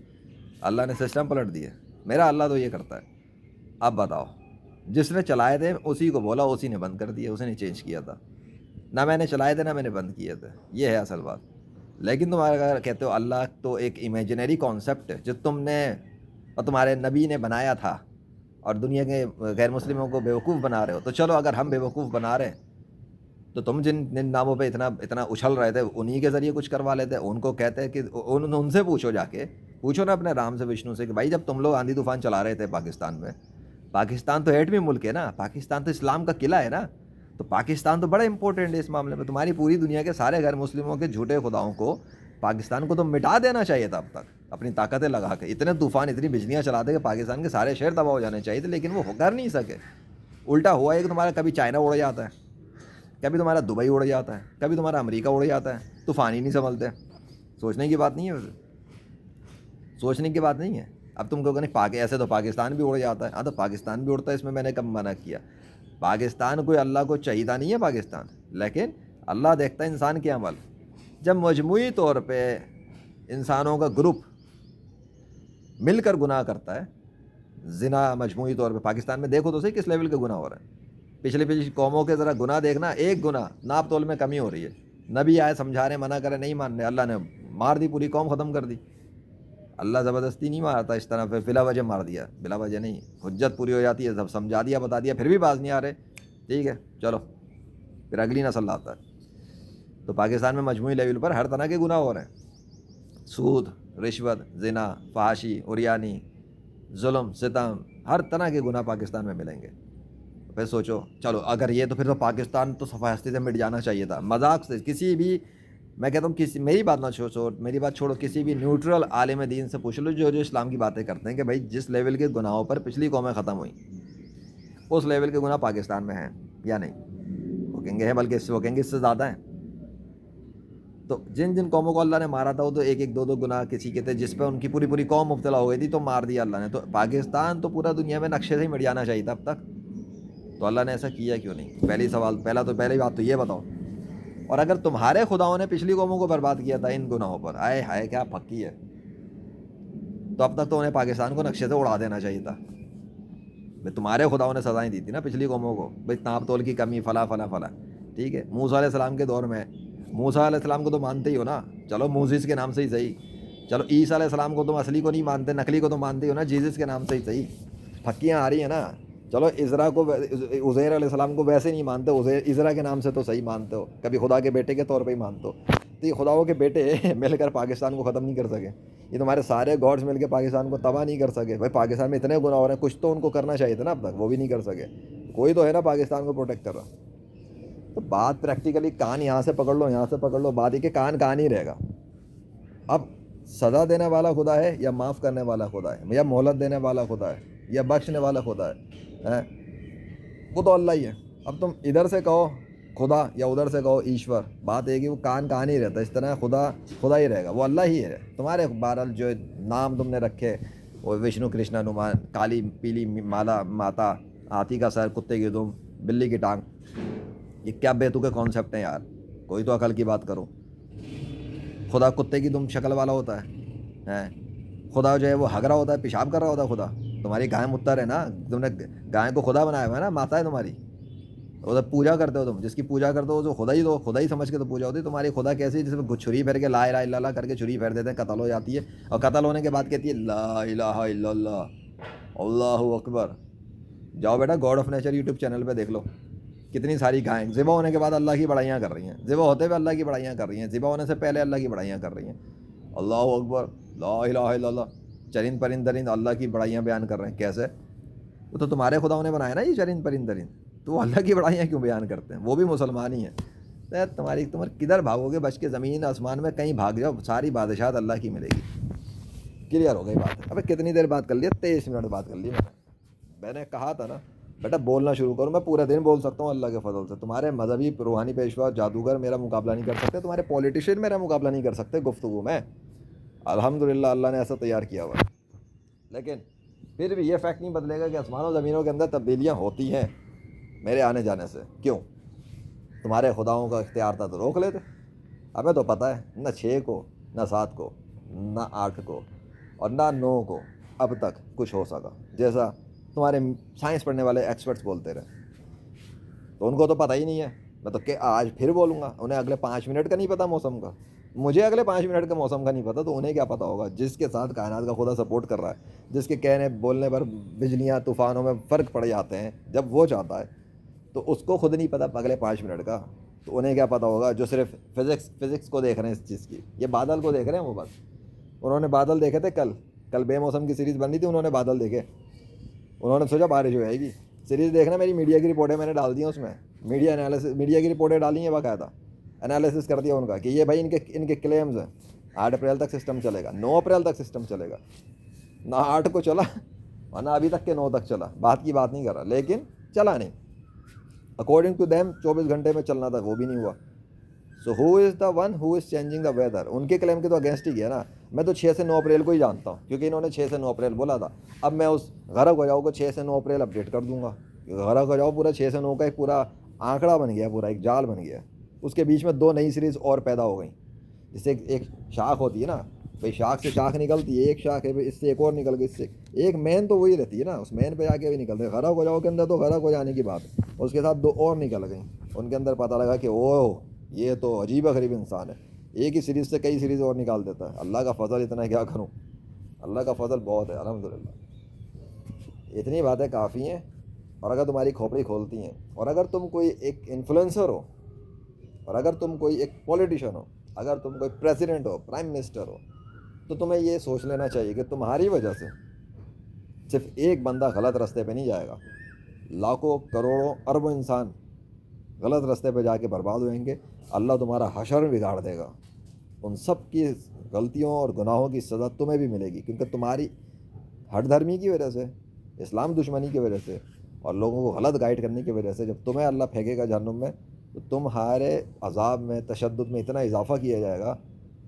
A: اللہ نے سسٹم پلٹ دیے. میرا اللہ تو یہ کرتا ہے. اب بتاؤ, جس نے چلائے تھے اسی کو بولا, اسی نے بند کر دیا, اسی نے چینج کیا تھا. نہ میں نے چلائے تھے نہ میں نے بند کیے تھے, یہ ہے اصل بات. لیکن تم اگر کہتے ہو اللہ تو ایک امیجنری کانسیپٹ ہے جو تم نے اور تمہارے نبی نے بنایا تھا, اور دنیا کے غیر مسلموں کو بیوقوف بنا رہے ہو, تو چلو اگر ہم بیوقوف بنا رہے ہیں تو تم جن ناموں پہ اتنا اچھل رہے تھے انہی کے ذریعے کچھ کروا لیتے. ان کو کہتے ہیں کہ ان سے پوچھو, جا کے پوچھو نا اپنے رام سے وشنو سے کہ بھائی جب تم لوگ آندھی طوفان چلا رہے تھے پاکستان میں, پاکستان تو ایٹمی ملک ہے نا, پاکستان تو اسلام کا قلعہ ہے نا, تو پاکستان تو بڑا امپورٹنٹ ہے اس معاملے میں. تمہاری پوری دنیا کے سارے غیر مسلموں کے جھوٹے خداؤں کو, پاکستان کو تو مٹا دینا چاہیے تھا اب تک اپنی طاقتیں لگا کے. اتنے طوفان, اتنی بجلیاں چلاتے کہ پاکستان کے سارے شہر تباہ ہو جانے چاہیے تھے, لیکن وہ کر نہیں سکے. الٹا ہوا ہے کہ تمہارا کبھی چائنا اڑ جاتا ہے, کبھی تمہارا دبئی اڑ جاتا ہے, کبھی تمہارا امریکہ اڑ جاتا ہے. طوفان ہی نہیں سنبھلتے. سوچنے کی بات نہیں ہے, ویسے سوچنے کی بات نہیں ہے. اب تم کہو نہیں ایسے تو پاکستان بھی اڑ جاتا ہے. ہاں تو پاکستان بھی اڑتا ہے, اس میں نے کب منع کیا؟ پاکستان کوئی اللہ کو چاہیتا نہیں ہے پاکستان, لیکن اللہ دیکھتا ہے انسان کے عمل. جب مجموعی طور پہ انسانوں کا گروپ مل کر گناہ کرتا ہے, زنا مجموعی طور پہ پاکستان میں دیکھو تو صحیح کس لیول کے گناہ ہو رہے ہیں. پچھلی قوموں کے ذرا گناہ دیکھنا, ایک گناہ ناپ تول میں کمی ہو رہی ہے. نبی آئے سمجھا رہے, منع کرے, نہیں مان رہے, اللہ نے مار دی, پوری قوم ختم کر دی. اللہ زبردستی نہیں مارتا اس طرح پہ بلا وجہ مار دیا, بلا وجہ نہیں, حجت پوری ہو جاتی ہے, سب سمجھا دیا بتا دیا, پھر بھی باز نہیں آ رہے, ٹھیک ہے چلو پھر اگلی نسل لاتا ہے. تو پاکستان میں مجموعی لیول پر ہر طرح کے گناہ ہو رہے ہیں, سود, رشوت, زنا, فحاشی, عریانی, ظلم, ستم, ہر طرح کے گناہ پاکستان میں ملیں گے. پھر سوچو چلو اگر یہ تو پھر تو پاکستان تو صفحہ ہستی سے مٹ جانا چاہیے تھا. مذاق سے کسی بھی, میں کہتا ہوں کسی, میری بات نہ چھوڑو, میری بات چھوڑو, کسی بھی نیوٹرل عالم دین سے پوچھ لو جو اسلام کی باتیں کرتے ہیں کہ بھائی جس لیول کے گناہوں پر پچھلی قومیں ختم ہوئیں اس لیول کے گناہ پاکستان میں ہیں یا نہیں؟ وہ کہیں گے ہیں, بلکہ وہ کہیں گے اس سے زیادہ ہیں. تو جن جن قوموں کو اللہ نے مارا تھا وہ تو ایک ایک دو گناہ کسی کے تھے جس پہ ان کی پوری پوری قوم مبتلا ہو گئی تھی, تو مار دیا اللہ نے. تو پاکستان تو پورا دنیا میں نقشے سے ہی مٹ جانا چاہیے تھا اب تک, تو اللہ نے ایسا کیا کیوں نہیں؟ پہلی بات تو یہ بتاؤ. اور اگر تمہارے خداؤں نے پچھلی قوموں کو برباد کیا تھا ان گناہوں پر, آئے ہائے کیا پکی ہے, تو اب تک تو انہیں پاکستان کو نقشے سے اڑا دینا چاہیے تھا. بھائی تمہارے خداؤں نے سزائیں دی تھی نا پچھلی قوموں کو, بھائی ناپ تول کی کمی, فلاں فلاں فلاں, ٹھیک ہے. موسیٰ علیہ السلام کے دور میں, موسیٰ علیہ السلام کو تو مانتے ہی ہو نا, چلو موسیس کے نام سے ہی صحیح, چلو عیسیٰ علیہ السلام کو تم اصلی کو نہیں مانتے, نقلی کو تو مانتے ہی ہو نا, جیزس کے نام سے ہی صحیح. پھکیاں آ رہی ہیں نا, چلو عزرا کو, عزیر علیہ السلام کو ویسے نہیں مانتے, عزرا کے نام سے تو صحیح مانتے ہو, کبھی خدا کے بیٹے کے طور پہ ہی مانتے ہو. تو یہ خداؤں کے بیٹے مل کر پاکستان کو ختم نہیں کر سکے, یہ تمہارے سارے گاڈس مل کے پاکستان کو تباہ نہیں کر سکے. بھائی پاکستان میں اتنے گناہ ہو رہے ہیں, کچھ تو ان کو کرنا چاہیے تھا نا, اب تک وہ بھی نہیں کر سکے. کوئی تو ہے نا پاکستان کو پروٹیکٹ کر رہا. تو بات پریکٹیکلی کان یہاں سے پکڑ لو, یہاں سے پکڑ لو, بات یہ کہ کان ہی رہے گا. اب سزا دینے والا خدا ہے یا معاف کرنے والا خدا ہے, یا مہلت دینے والا خدا ہے یا بخشنے والا خدا ہے, وہ تو اللہ ہی ہے. اب تم ادھر سے کہو خدا یا ادھر سے کہو ایشور, بات ہے کہ وہ کان ہی رہتا. اس طرح خدا ہی رہے گا, وہ اللہ ہی ہے. تمہارے بہرحال جو نام تم نے رکھے, وہ وشنو کرشنا ہنومان, کالی پیلی مالا ماتا, ہاتھی کا سر, کتے کی دم, بلی کی ٹانگ, یہ کیا بیتو کے کانسیپٹ ہیں یار, کوئی تو عقل کی بات کرو. خدا کتے کی دم شکل والا ہوتا ہے, خدا جو ہے وہ ہگ رہا ہوتا ہے, پیشاب کر رہا ہوتا ہے خدا. تمہاری گائے متر ہے نا, تم نے گائے کو خدا بنایا ہوا ہے نا, ماتا ہے تمہاری, ادھر پوجا کرتے ہو تم, جس کی پوجا کرتے ہو جو خدا ہی سمجھ کے تو پوجا ہوتی ہے. تمہاری خدا کیسی, جس میں چھری پھیر کے لا الہ الا اللہ کر کے چھری پھیر دیتے ہیں, قتل ہو جاتی ہے, اور قتل ہونے کے بعد کہتی ہے لا الہ الا اللہ, اللہ اکبر. جاؤ بیٹا God of nature YouTube channel پہ دیکھ لو, کتنی ساری گائیں ذبح ہونے کے بعد اللہ کی بڑائیاں کر رہی ہیں, ذبح ہوتے ہوئے اللہ کی بڑائیاں کر رہی ہیں, ذبح ہونے سے پہلے اللہ کی بڑائیاں کر رہی ہیں. اللہ اکبر, لا الہ الا اللہ, چرند پرند درند اللہ کی بڑائیاں بیان کر رہے ہیں. کیسے؟ وہ تو تمہارے خداؤں نے بنایا نا یہ چرند پرند درند, تو وہ اللہ کی بڑائیاں کیوں بیان کرتے ہیں؟ وہ بھی مسلمان ہی ہیں. تمہارے کدھر بھاگو گے بچ کے, زمین آسمان میں کہیں بھاگ جاؤ, ساری بادشاہت اللہ کی ملے گی. کلیئر ہو گئی بات؟ ابے کتنی دیر بات کر لی؟ 23 منٹ بات کر لی. میں نے کہا تھا نا بیٹا بولنا شروع کرو, میں پورے دن بول سکتا ہوں اللہ کے فضل سے. تمہارے مذہبی روحانی پیشوا جادوگر میرا مقابلہ نہیں کر سکتے, تمہارے پولیٹیشین میرا مقابلہ نہیں کر سکتے گفتگو میں. الحمدللہ اللہ نے ایسا تیار کیا ہوا. لیکن پھر بھی یہ فیکٹ نہیں بدلے گا کہ آسمان و زمینوں کے اندر تبدیلیاں ہوتی ہیں میرے آنے جانے سے. کیوں؟ تمہارے خداؤں کا اختیار تھا تو روک لیتے. ہمیں تو پتہ ہے نہ 6 کو, نہ 7 کو, نہ 8 کو, اور نہ 9 کو اب تک کچھ ہو سکا, جیسا تمہارے سائنس پڑھنے والے ایکسپرٹس بولتے رہے. تو ان کو تو پتہ ہی نہیں ہے. میں تو کہ آج پھر بولوں گا, انہیں اگلے 5 منٹ کا نہیں پتہ موسم کا, مجھے اگلے 5 منٹ کا موسم کا نہیں پتہ, تو انہیں کیا پتہ ہوگا جس کے ساتھ کائنات کا خدا سپورٹ کر رہا ہے, جس کے کہنے بولنے پر بجلیاں طوفانوں میں فرق پڑ جاتے ہیں جب وہ چاہتا ہے, تو اس کو خود نہیں پتہ اگلے 5 منٹ کا, تو انہیں کیا پتہ ہوگا جو صرف فزکس کو دیکھ رہے ہیں اس چیز کی. یہ بادل کو دیکھ رہے ہیں وہ بس. انہوں نے بادل دیکھے تھے کل بے موسم کی سیریز بن رہی تھی, انہوں نے بادل دیکھے, انہوں نے سوچا بارش ہو جائے گی. سیریز دیکھنا, میری میڈیا کی رپورٹیں میں نے ڈال دی ہیں, اس میں میڈیا کی رپورٹیں ڈالی ہیں, باقاعدہ انالیسس کر دیا ان کا کہ یہ بھائی ان کے کلیمز ہیں. 8 اپریل تک سسٹم چلے گا, 9 اپریل تک سسٹم چلے گا, نہ 8 کو چلا اور نہ ابھی تک کے 9 تک چلا. بات کی بات نہیں کر رہا, لیکن چلا نہیں. اکارڈنگ ٹو دیم 24 گھنٹے میں چلنا تھا, وہ بھی نہیں ہوا. So who is the one who is changing the weather. ان کے کلیم کے تو اگینسٹ ہی گیا نا. میں تو 6 سے 9 اپریل کو ہی جانتا ہوں کیونکہ انہوں نے 6 سے 9 اپریل بولا تھا. اب میں اس غرق ہو جاؤ کو 6 سے 9 اپریل اپڈیٹ کر دوں گا. غرق ہو جاؤ پورا 6 سے 9 کا ایک پورا آنکڑا بن گیا, پورا ایک جال بن گیا. اس کے بیچ میں 2 نئی سیریز اور پیدا ہو گئیں. جس سے ایک شاخ ہوتی ہے نا بھائی, شاخ سے شاخ نکلتی ہے, ایک شاخ ہے اس سے ایک اور نکل گئی, اس سے ایک مین تو وہی رہتی ہے نا, اس مین پہ جا کے بھی نکلتے. غرق ہو جاؤ کے اندر تو غرق ہو جانے کی بات ہے. اس کے ساتھ 2 اور نکل گئیں. ان کے اندر پتہ لگا کہ او یہ تو عجیب غریب انسان ہے, ایک ہی سیریز سے کئی سیریز اور نکال دیتا ہے. اللہ کا فضل اتنا ہے, کیا کروں, اللہ کا فضل بہت ہے الحمدللہ. اتنی باتیں کافی ہیں. اور اگر تمہاری کھوپڑی کھولتی ہیں, اور اگر تم کوئی ایک انفلوئنسر ہو, اور اگر تم کوئی ایک پولیٹیشین ہو, اگر تم کوئی پریزیڈنٹ ہو, پرائم منسٹر ہو, تو تمہیں یہ سوچ لینا چاہیے کہ تمہاری وجہ سے صرف ایک بندہ غلط راستے پہ نہیں جائے گا, لاکھوں کروڑوں اربوں انسان غلط راستے پہ جا کے برباد ہوئیں گے. اللہ تمہارا حشر بگاڑ دے گا. ان سب کی غلطیوں اور گناہوں کی سزا تمہیں بھی ملے گی, کیونکہ تمہاری ہٹ دھرمی کی وجہ سے, اسلام دشمنی کی وجہ سے, اور لوگوں کو غلط گائیڈ کرنے کی وجہ سے جب تمہیں اللہ پھینکے گا جہنم میں, تو تمہارے عذاب میں, تشدد میں اتنا اضافہ کیا جائے گا.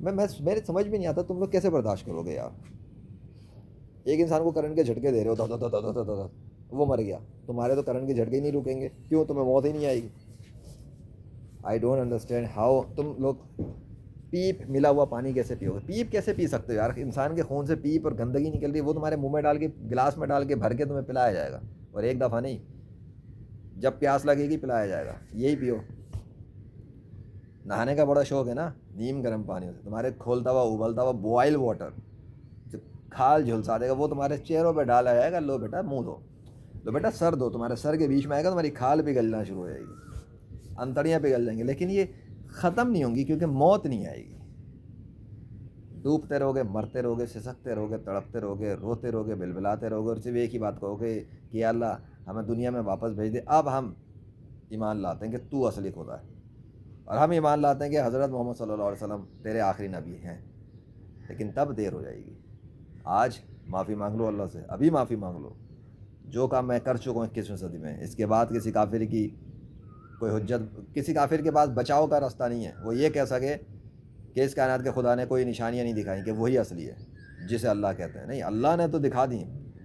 A: میرے سمجھ بھی نہیں آتا تم لوگ کیسے برداشت کرو گے یار. ایک انسان کو کرنٹ کے جھٹکے دے رہے ہو, وہ مر گیا, تمہارے تو کرنٹ کے جھٹکے ہی نہیں رکیں گے. کیوں, تمہیں موت ہی نہیں آئے گی. آئی ڈونٹ انڈرسٹینڈ ہاؤ تم لوگ پیپ ملا ہوا پانی کیسے پیو گے. پیپ کیسے پی سکتے ہو یار, انسان کے خون سے پیپ اور گندگی نکل رہی ہے, وہ تمہارے منہ میں ڈال کے گلاس میں ڈال کے بھر کے تمہیں پلایا جائے گا, اور ایک دفعہ نہیں, جب پیاس لگے گی پلایا جائے گا. یہی پیو. نہانے کا بڑا شوق ہے نا, نیم گرم پانی سے تمہارے کھولتا ہوا ابلتا ہوا بوائل واٹر جو کھال جھلسا دے گا, وہ تمہارے چہروں پہ ڈالا جائے گا. لو بیٹا منہ دھو, لو بیٹا سر دھو, تمہارے سر کے بیچ میں آئے گا, تمہاری کھال پگھلنا شروع ہو جائے گی, انتڑیاں پگھل جائیں گی, لیکن یہ ختم نہیں ہوں گی کیونکہ موت نہیں آئے گی. ڈوبتے رہو گے, مرتے رہو گے, سسکتے رہو گے, تڑپتے رہو گے, روتے رہو گے, بلبلاتے رہو گے, اور صرف ایک ہی بات کہو گے کہ یا اللہ ہمیں دنیا میں واپس بھیج دے. اب ہم ایمان لاتے ہیں کہ تو اصلی خدا ہے, اور ہم ایمان لاتے ہیں کہ حضرت محمد صلی اللہ علیہ وسلم تیرے آخری نبی ہیں. لیکن تب دیر ہو جائے گی. آج معافی مانگ لو اللہ سے, ابھی معافی مانگ لو. جو کام میں کر چکا ہوں 21ویں صدی میں, اس کے بعد کسی کافر کی کوئی حجت, کسی کافر کے پاس بچاؤ کا راستہ نہیں ہے. وہ یہ کہہ سکے کہ اس کائنات کے خدا نے کوئی نشانیاں نہیں دکھائیں کہ وہی اصلی ہے جسے اللہ کہتے ہیں. نہیں, اللہ نے تو دکھا دی,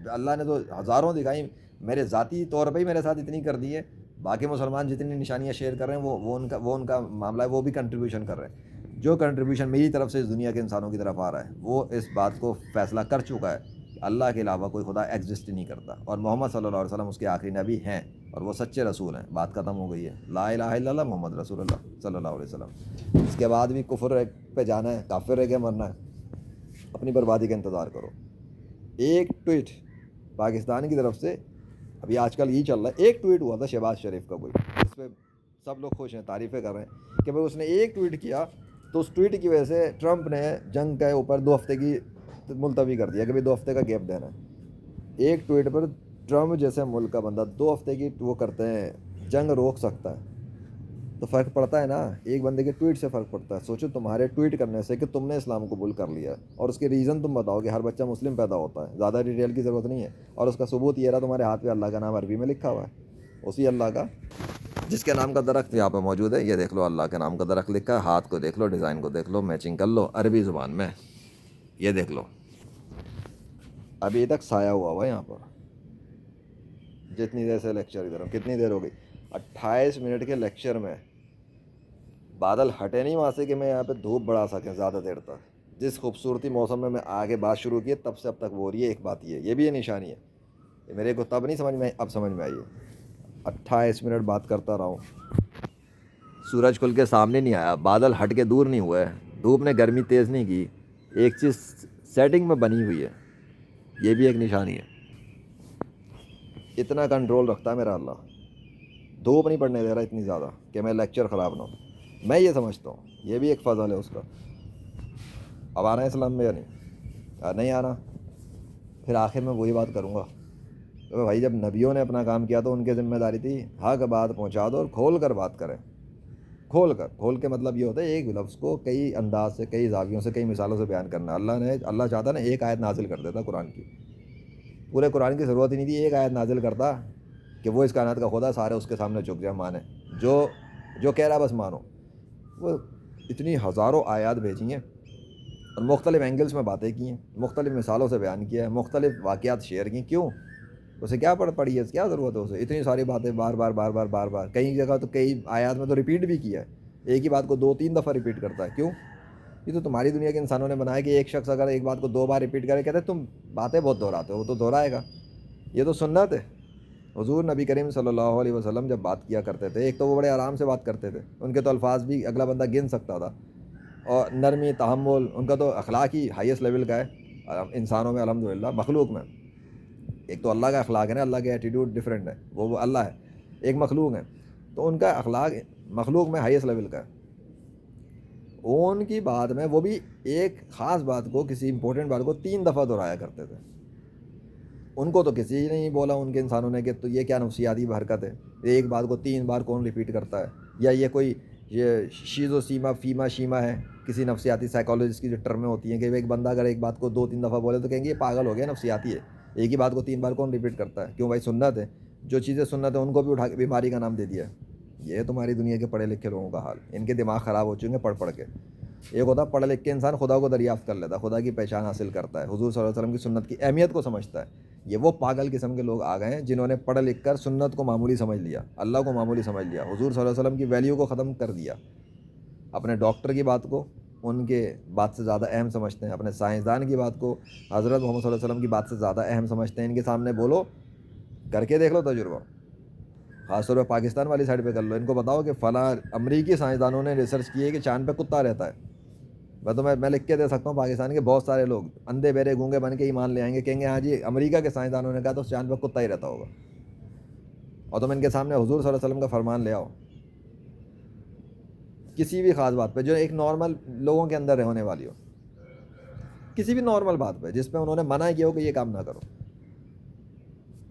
A: اللہ نے تو ہزاروں دکھائی. میرے ذاتی طور پہ ہی میرے ساتھ اتنی کر دی ہے. باقی مسلمان جتنی نشانیاں شیئر کر رہے ہیں وہ ان کا معاملہ ہے, وہ بھی کنٹریبیوشن کر رہے ہیں. جو کنٹریبیوشن میری طرف سے اس دنیا کے انسانوں کی طرف آ رہا ہے, وہ اس بات کو فیصلہ کر چکا ہے کہ اللہ کے علاوہ کوئی خدا ایگزسٹ نہیں کرتا, اور محمد صلی اللہ علیہ وسلم اس کے آخری نبی ہیں, اور وہ سچے رسول ہیں. بات ختم ہو گئی ہے. لا الہ الا اللہ محمد رسول اللہ صلی اللہ علیہ وسلم. اس کے بعد بھی کفر پہ جانا ہے, کافر رہ کے مرنا ہے, اپنی بربادی کا انتظار کرو. ایک ٹویٹ پاکستان کی طرف سے, ابھی آج کل یہی چل رہا ہے, ایک ٹویٹ ہوا تھا شہباز شریف کا کوئی, اس پہ سب لوگ خوش ہیں, تعریفیں کر رہے ہیں کہ بھائی اس نے ایک ٹویٹ کیا, تو اس ٹویٹ کی وجہ سے ٹرمپ نے جنگ کے اوپر 2 ہفتے کی ملتوی کر دیا کہ بھائی 2 ہفتے کا گیپ دینا ہے. ایک ٹویٹ پر ٹرمپ جیسے ملک کا بندہ 2 ہفتے کی وہ کرتے ہیں, جنگ روک سکتا ہے, تو فرق پڑتا ہے نا. ایک بندے کے ٹویٹ سے فرق پڑتا ہے. سوچو تمہارے ٹویٹ کرنے سے کہ تم نے اسلام قبول کر لیا, اور اس کے ریزن تم بتاؤ کہ ہر بچہ مسلم پیدا ہوتا ہے, زیادہ ڈیٹیل کی ضرورت نہیں ہے, اور اس کا ثبوت یہ رہا تمہارے ہاتھ پہ اللہ کا نام عربی میں لکھا ہوا ہے, اسی اللہ کا جس کے نام کا درخت یہاں پہ موجود ہے. یہ دیکھ لو, اللہ کے نام کا درخت لکھا ہے, ہاتھ کو دیکھ لو, ڈیزائن کو دیکھ لو, میچنگ کر لو عربی زبان میں, یہ دیکھ لو. ابھی تک سایہ ہوا یہاں پر, جتنی دیر سے لیکچر ادھر, کتنی دیر ہو گئی, 28 منٹ کے لیکچر میں بادل ہٹے نہیں وہاں سے کہ میں یہاں پہ دھوپ بڑھا سکیں زیادہ دیر تک. جس خوبصورتی موسم میں آگے بات شروع کی ہے تب سے اب تک وہ ہو رہی ہے. ایک بات یہ بھی یہ نشانی ہے, یہ میرے کو تب نہیں سمجھ میں, اب سمجھ میں آئی ہے. 28 منٹ بات کرتا رہا ہوں, سورج کھل کے سامنے نہیں آیا, بادل ہٹ کے دور نہیں ہوئے, دھوپ نے گرمی تیز نہیں کی, ایک چیز سیٹنگ میں بنی ہوئی ہے. یہ بھی ایک نشانی ہے. اتنا کنٹرول رکھتا ہے میرا اللہ, دھوپ نہیں پڑنے دے رہا اتنی زیادہ کہ میں لیکچر خراب نہ ہو. میں یہ سمجھتا ہوں یہ بھی ایک فضل ہے اس کا. اب آنا ہے اسلام میں یا نہیں آنا, پھر آخر میں وہی بات کروں گا. تو بھائی جب نبیوں نے اپنا کام کیا تو ان کی ذمہ داری تھی حق بات پہنچا دو, اور کھول کر بات کریں. کھول کے مطلب یہ ہوتا ہے ایک لفظ کو کئی انداز سے, کئی زاویوں سے, کئی مثالوں سے بیان کرنا. اللہ چاہتا نا ایک آیت نازل کر دیتا قرآن کی, پورے قرآن کی ضرورت ہی نہیں تھی, ایک آیت نازل کرتا کہ وہ اس کائنات کا خدا, سارے اس کے سامنے جھک جائیں, مانے جو کہہ رہا بس مانو. وہ اتنی ہزاروں آیات بھیجی ہیں اور مختلف اینگلز میں باتیں کی ہیں، مختلف مثالوں سے بیان کیا ہے، مختلف واقعات شیئر کی. کیوں؟ اسے کیا پڑی ہے، کیا ضرورت ہے اسے اتنی ساری باتیں بار بار بار بار بار بار، کئی جگہ تو کئی آیات میں تو ریپیٹ بھی کیا ہے، ایک ہی بات کو 2-3 دفعہ ریپیٹ کرتا ہے. کیوں؟ یہ تو تمہاری دنیا کے انسانوں نے بنایا کہ ایک شخص اگر ایک بات کو 2 بار ریپیٹ کرے، کہتے ہیں تم باتیں بہت دہراتے ہو، وہ تو دہرائے گا. یہ تو سنت ہے. حضور نبی کریم صلی اللہ علیہ وسلم جب بات کیا کرتے تھے، ایک تو وہ بڑے آرام سے بات کرتے تھے، ان کے تو الفاظ بھی اگلا بندہ گن سکتا تھا، اور نرمی تحمل، ان کا تو اخلاق ہی ہائیسٹ لیول کا ہے انسانوں میں الحمدللہ. مخلوق میں ایک تو اللہ کا اخلاق ہے نا، اللہ کے ایٹیٹیوڈ ڈفرینٹ ہے، وہ اللہ ہے، ایک مخلوق ہے، تو ان کا اخلاق مخلوق میں ہائیسٹ لیول کا ہے. ان کی بات میں وہ بھی ایک خاص بات کو، کسی امپورٹنٹ بات کو 3 دفعہ دہرایا کرتے تھے. ان کو تو کسی نے نہیں بولا ان کے انسانوں نے کہ تو یہ کیا نفسیاتی حرکت ہے، ایک بات کو 3 بار کون ریپیٹ کرتا ہے، یا یہ کوئی یہ شیز و سیما فیما شیما ہے. کسی نفسیاتی سائیکالوجسٹ کی جو ٹرمیں ہوتی ہیں کہ ایک بندہ اگر ایک بات کو 2-3 دفعہ بولے تو کہیں گے یہ پاگل ہو گیا، نفسیاتی ہے، ایک ہی بات کو 3 بار کون ریپیٹ کرتا ہے. کیوں بھائی؟ سنت ہے. جو چیزیں سنت ہے ان کو بھی اٹھا کے بیماری کا نام دے دیا ہے. یہ تمہاری دنیا کے پڑھے لکھے لوگوں کا حال، ان کے دماغ خراب ہو چکے ہیں پڑھ پڑھ کے. ایک ہوتا ہے پڑھ لکھ کے انسان خدا کو دریافت کر لیتا ہے، خدا کی پہچان حاصل کرتا ہے، حضور صلی اللہ علیہ وسلم کی سنت کی اہمیت کو سمجھتا ہے. یہ وہ پاگل قسم کے لوگ آ گئے ہیں جنہوں نے پڑھ لکھ کر سنت کو معمولی سمجھ لیا، اللہ کو معمولی سمجھ لیا، حضور صلی اللہ علیہ وسلم کی ویلیو کو ختم کر دیا. اپنے ڈاکٹر کی بات کو ان کے بات سے زیادہ اہم سمجھتے ہیں، اپنے سائنسدان کی بات کو حضرت محمد صلی اللہ علیہ وسلم کی بات سے زیادہ اہم سمجھتے ہیں. ان کے سامنے بولو، کر کے دیکھ لو تجربہ، خاص طور پہ پاکستان والی سائڈ پہ کر لو. ان کو بتاؤ کہ فلاں امریکی سائنسدانوں نے ریسرچ کی ہے کہ چاند پہ کتا رہتا ہے. میں لکھ کے دے سکتا ہوں، پاکستان کے بہت سارے لوگ اندھے بہرے گونگے بن کے ایمان لے آئیں گے، کہیں گے ہاں جی امریکہ کے سائنسدانوں نے کہا تو چاند پہ کتا ہی رہتا ہوگا. اور تم ان کے سامنے حضور صلی اللہ علیہ وسلم کا فرمان لے آؤ کسی بھی خاص بات پہ جو ایک نارمل لوگوں کے اندر ہونے والی ہو، کسی بھی نارمل بات پہ جس پہ انہوں نے منع کیا ہو کہ یہ کام نہ کرو،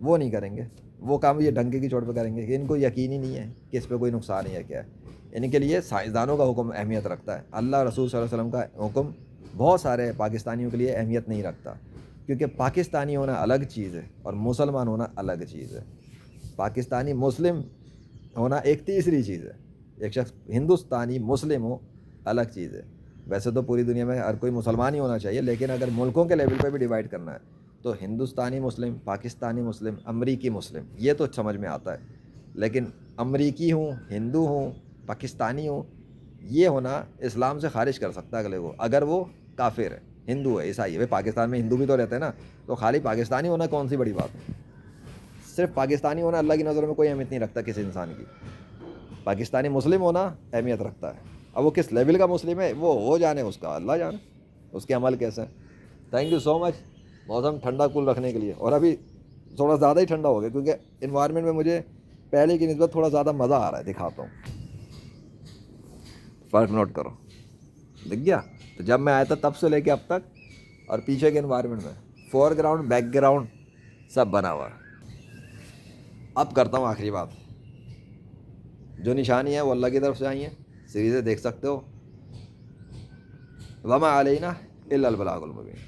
A: وہ نہیں کریں گے. وہ کام یہ ڈنکے کی چوٹ پہ کریں گے کہ ان کو یقین ہی نہیں ہے کہ اس پہ کوئی نقصان ہے یا کیا ہے. ان کے لیے سائنسدانوں کا حکم اہمیت رکھتا ہے، اللہ رسول صلی اللہ علیہ وسلم کا حکم بہت سارے پاکستانیوں کے لیے اہمیت نہیں رکھتا. کیونکہ پاکستانی ہونا الگ چیز ہے اور مسلمان ہونا الگ چیز ہے. پاکستانی مسلم ہونا ایک تیسری چیز ہے. ایک شخص ہندوستانی مسلم ہو الگ چیز ہے. ویسے تو پوری دنیا میں ہر کوئی مسلمان ہی ہونا چاہیے، لیکن اگر ملکوں کے لیول پہ بھی ڈیوائڈ کرنا ہے تو ہندوستانی مسلم، پاکستانی مسلم، امریکی مسلم، یہ تو سمجھ میں آتا ہے. لیکن امریکی ہوں، ہندو ہوں، پاکستانی ہوں، یہ ہونا اسلام سے خارج کر سکتا ہے اگلے کو، اگر وہ کافر ہے، ہندو ہے، عیسائی ہے. پاکستان میں ہندو بھی تو رہتے ہیں نا، تو خالی پاکستانی ہونا کون سی بڑی بات ہے. صرف پاکستانی ہونا اللہ کی نظروں میں کوئی اہمیت نہیں رکھتا کسی انسان کی. پاکستانی مسلم ہونا اہمیت رکھتا ہے. اب وہ کس لیول کا مسلم ہے وہ جانے، اس کا اللہ جانے، اس کے عمل کیسے ہیں. تھینک یو سو مچ موسم ٹھنڈا کول رکھنے کے لیے. اور ابھی تھوڑا زیادہ ہی ٹھنڈا ہو گیا کیونکہ انوائرمنٹ میں مجھے پہلے کی نسبت تھوڑا زیادہ مزہ آ رہا ہے. دکھاتا ہوں، فرق نوٹ کرو، دکھ گیا. تو جب میں آیا تھا تب سے لے کے اب تک، اور پیچھے کے انوائرمنٹ میں فور گراؤنڈ بیک گراؤنڈ سب بنا ہوا ہے. اب کرتا ہوں آخری بات. جو نشانی ہے وہ اللہ کی طرف سے آئی ہیں، سیریزیں دیکھ سکتے ہو. وما علینا الا البلاغ المبین.